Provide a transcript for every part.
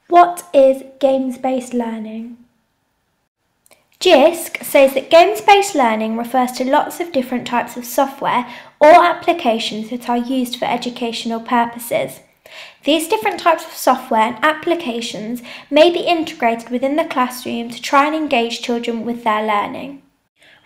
What is games-based learning? JISC says that games-based learning refers to lots of different types of software or applications that are used for educational purposes. These different types of software and applications may be integrated within the classroom to try and engage children with their learning.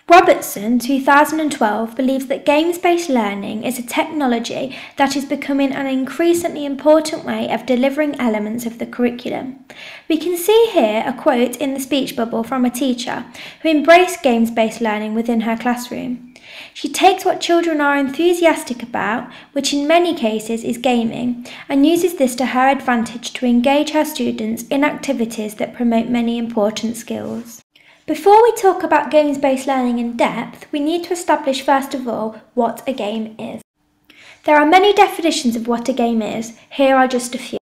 Robertson, 2012, believes that games-based learning is a technology that is becoming an increasingly important way of delivering elements of the curriculum. We can see here a quote in the speech bubble from a teacher who embraced games-based learning within her classroom. She takes what children are enthusiastic about, which in many cases is gaming, and uses this to her advantage to engage her students in activities that promote many important skills. Before we talk about games-based learning in depth, we need to establish first of all what a game is. There are many definitions of what a game is. Here are just a few.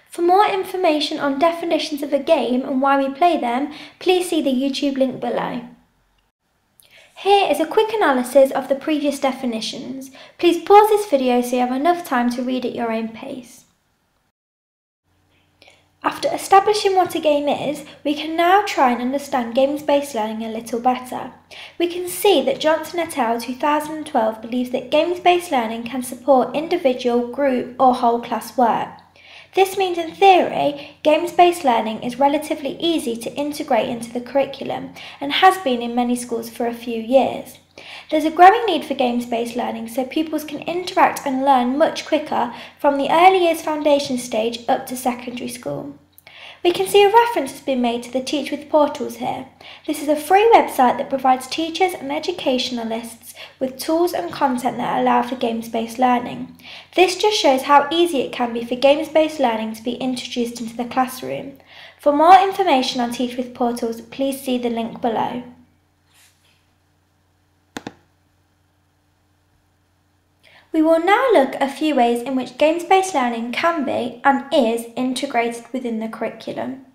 For more information on definitions of a game and why we play them, please see the YouTube link below. Here is a quick analysis of the previous definitions. Please pause this video so you have enough time to read at your own pace. After establishing what a game is, we can now try and understand games-based learning a little better. We can see that Johnson et al. 2012 believes that games-based learning can support individual, group or whole class work. This means in theory, games-based learning is relatively easy to integrate into the curriculum and has been in many schools for a few years. There's a growing need for games-based learning so pupils can interact and learn much quicker from the early years foundation stage up to secondary school. We can see a reference has been made to the Teach With portals here. This is a free website that provides teachers and educationalists with tools and content that allow for games-based learning. This just shows how easy it can be for games-based learning to be introduced into the classroom. For more information on Teach With portals, please see the link below. We will now look at a few ways in which games-based learning can be and is integrated within the curriculum.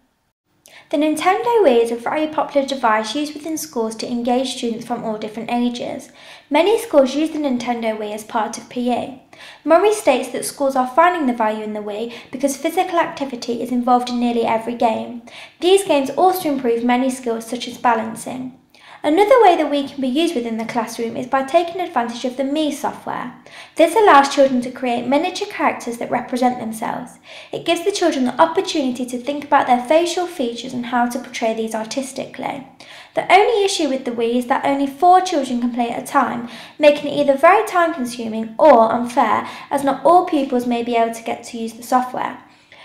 The Nintendo Wii is a very popular device used within schools to engage students from all different ages. Many schools use the Nintendo Wii as part of PE. Murray states that schools are finding the value in the Wii because physical activity is involved in nearly every game. These games also improve many skills such as balancing. Another way that Wii can be used within the classroom is by taking advantage of the Me software. This allows children to create miniature characters that represent themselves. It gives the children the opportunity to think about their facial features and how to portray these artistically. The only issue with the Wii is that only 4 children can play at a time, making it either very time-consuming or unfair, as not all pupils may be able to get to use the software.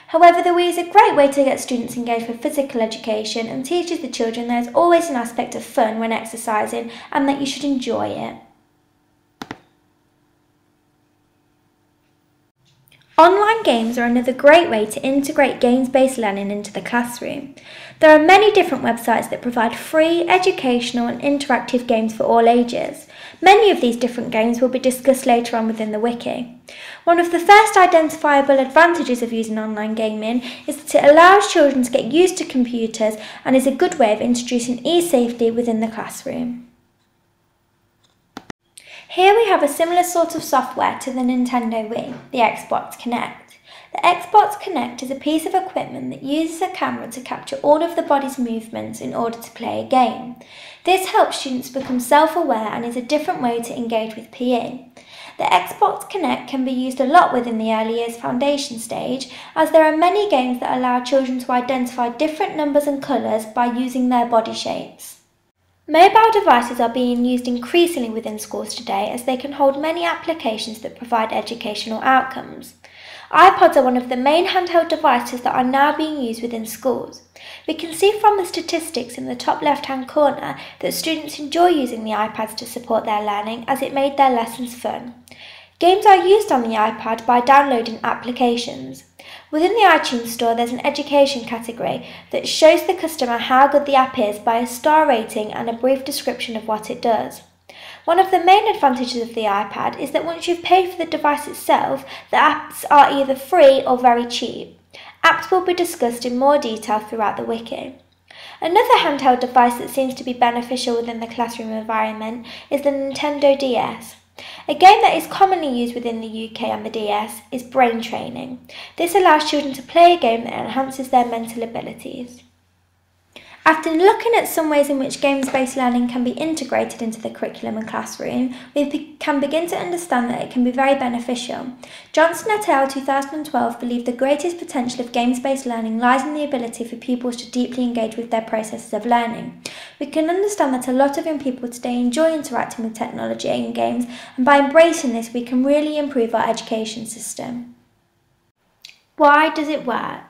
However, the Wii is a great way to get students engaged with physical education and teaches the children there is always an aspect of fun when exercising and that you should enjoy it. Online games are another great way to integrate games-based learning into the classroom. There are many different websites that provide free, educational and interactive games for all ages. Many of these different games will be discussed later on within the wiki. One of the first identifiable advantages of using online gaming is that it allows children to get used to computers and is a good way of introducing e-safety within the classroom. Here we have a similar sort of software to the Nintendo Wii, the Xbox Kinect. The Xbox Kinect is a piece of equipment that uses a camera to capture all of the body's movements in order to play a game. This helps students become self-aware and is a different way to engage with PE. The Xbox Kinect can be used a lot within the early years foundation stage, as there are many games that allow children to identify different numbers and colours by using their body shapes. Mobile devices are being used increasingly within schools today as they can hold many applications that provide educational outcomes. iPods are one of the main handheld devices that are now being used within schools. We can see from the statistics in the top left-hand corner that students enjoy using the iPads to support their learning as it made their lessons fun. Games are used on the iPad by downloading applications. Within the iTunes store, there's an education category that shows the customer how good the app is by a star rating and a brief description of what it does. One of the main advantages of the iPad is that once you've paid for the device itself, the apps are either free or very cheap. Apps will be discussed in more detail throughout the wiki. Another handheld device that seems to be beneficial within the classroom environment is the Nintendo DS. A game that is commonly used within the UK on the DS is brain training. This allows children to play a game that enhances their mental abilities. After looking at some ways in which games-based learning can be integrated into the curriculum and classroom, we can begin to understand that it can be very beneficial. Johnson et al. 2012 believe the greatest potential of games-based learning lies in the ability for pupils to deeply engage with their processes of learning. We can understand that a lot of young people today enjoy interacting with technology and games, and by embracing this we can really improve our education system. Why does it work?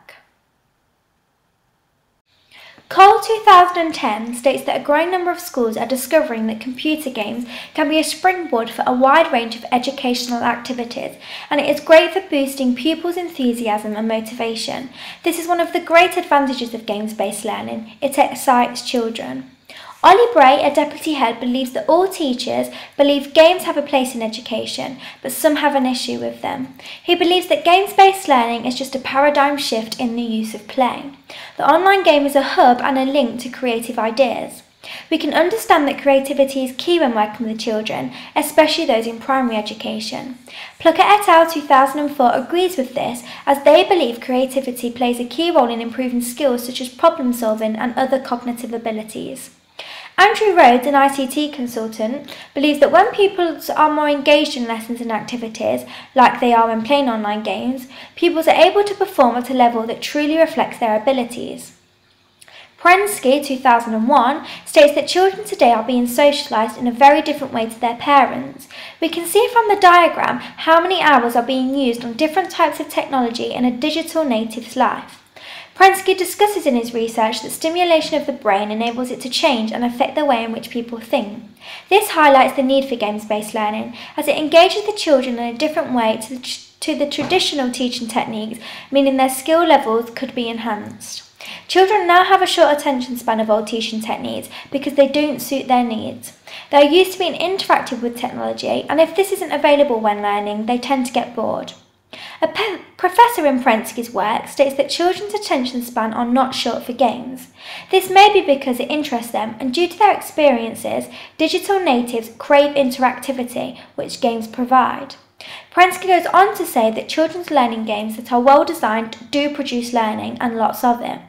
Cole 2010 states that a growing number of schools are discovering that computer games can be a springboard for a wide range of educational activities, and it is great for boosting pupils' enthusiasm and motivation. This is one of the great advantages of games-based learning. It excites children. Ollie Bray, a deputy head, believes that all teachers believe games have a place in education, but some have an issue with them. He believes that games-based learning is just a paradigm shift in the use of play. The online game is a hub and a link to creative ideas. We can understand that creativity is key when working with children, especially those in primary education. Plucker et al. 2004 agrees with this, as they believe creativity plays a key role in improving skills such as problem solving and other cognitive abilities. Andrew Rhodes, an ICT consultant, believes that when pupils are more engaged in lessons and activities, like they are when playing online games, pupils are able to perform at a level that truly reflects their abilities. Prensky, 2001, states that children today are being socialised in a very different way to their parents. We can see from the diagram how many hours are being used on different types of technology in a digital native's life. Prensky discusses in his research that stimulation of the brain enables it to change and affect the way in which people think. This highlights the need for games-based learning, as it engages the children in a different way to the traditional teaching techniques, meaning their skill levels could be enhanced. Children now have a short attention span of old teaching techniques because they don't suit their needs. They are used to being interactive with technology, and if this isn't available when learning, they tend to get bored. A professor in Prensky's work states that children's attention span are not short for games. This may be because it interests them, and due to their experiences, digital natives crave interactivity, which games provide. Prensky goes on to say that children's learning games that are well designed do produce learning, and lots of it.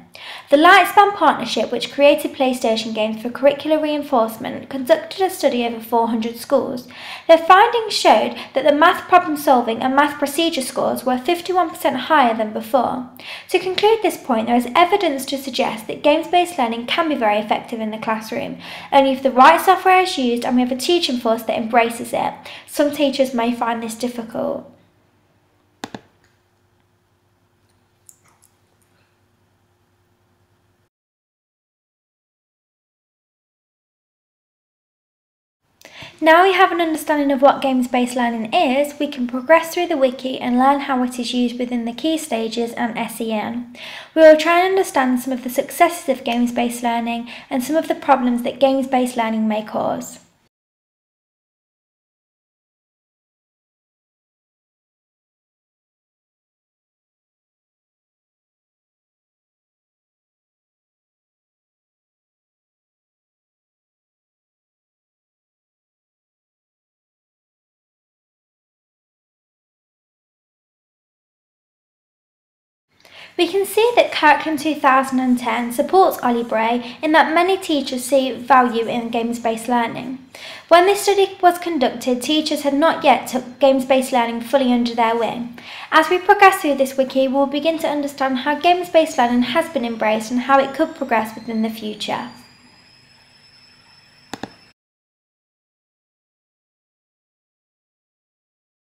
The Lightspan Partnership, which created PlayStation games for curricular reinforcement, conducted a study over 400 schools. Their findings showed that the math problem solving and math procedure scores were 51% higher than before. To conclude this point, there is evidence to suggest that games-based learning can be very effective in the classroom, only if the right software is used and we have a teaching force that embraces it. Some teachers may find this difficult. Now we have an understanding of what games-based learning is, we can progress through the wiki and learn how it is used within the key stages and SEN. We will try and understand some of the successes of games-based learning and some of the problems that games-based learning may cause. We can see that Curriculum 2010 supports Ollie Bray in that many teachers see value in games-based learning. When this study was conducted, teachers had not yet took games-based learning fully under their wing. As we progress through this wiki, we will begin to understand how games-based learning has been embraced and how it could progress within the future.